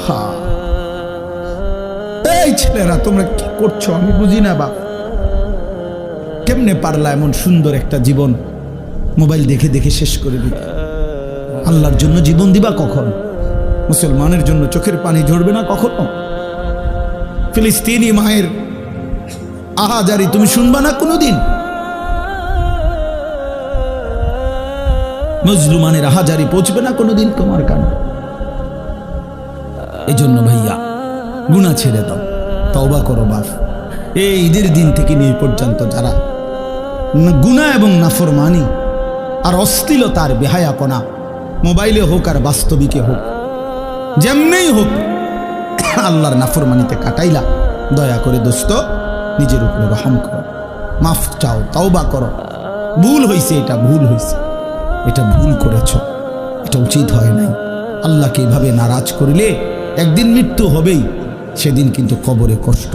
আহা, এই ছেলেরা তোমরা কি করছো আমি বুঝি না বাপ। কেমনে পারলা এমন সুন্দর একটা জীবন মোবাইল দেখে দেখে শেষ করে দিতে? আল্লাহর জন্য জীবন দিবা কখন? মুসলমানের জন্য চোখের পানি ঝরবে না কখনো? ফিলিস্তিনি মায়ের আহাজারি তুমি শুনবা না কোনোদিন? মজলুমানের আহাজারি পৌঁছবে না কোনোদিন তোমার কানে? এই জন্য ভাইয়া গুনাহ ছেড়ে দাও, তওবা করো বাপ। এই ঈদের দিন থেকে নিয়ে পর্যন্ত যারা গুনাহ এবং নাফরমানি আর অশ্লীলতার বেহায়াপনা, মোবাইলে হোক আর বাস্তবিকে হোক, যেমনেই হোক আল্লাহর নাফরমানিতে কাটাইলা, দয়া করে দোস্ত নিজের উপরে রহম করো, মাফ চাও, তওবা করো। ভুল হয়েছে, এটা ভুল হয়েছে, এটা ভুল করেছ, এটা উচিত হয় নাই। আল্লাহকে এভাবে নারাজ করিলে একদিন মৃত্যু হবেই, সেদিন কিন্তু কবরে কষ্ট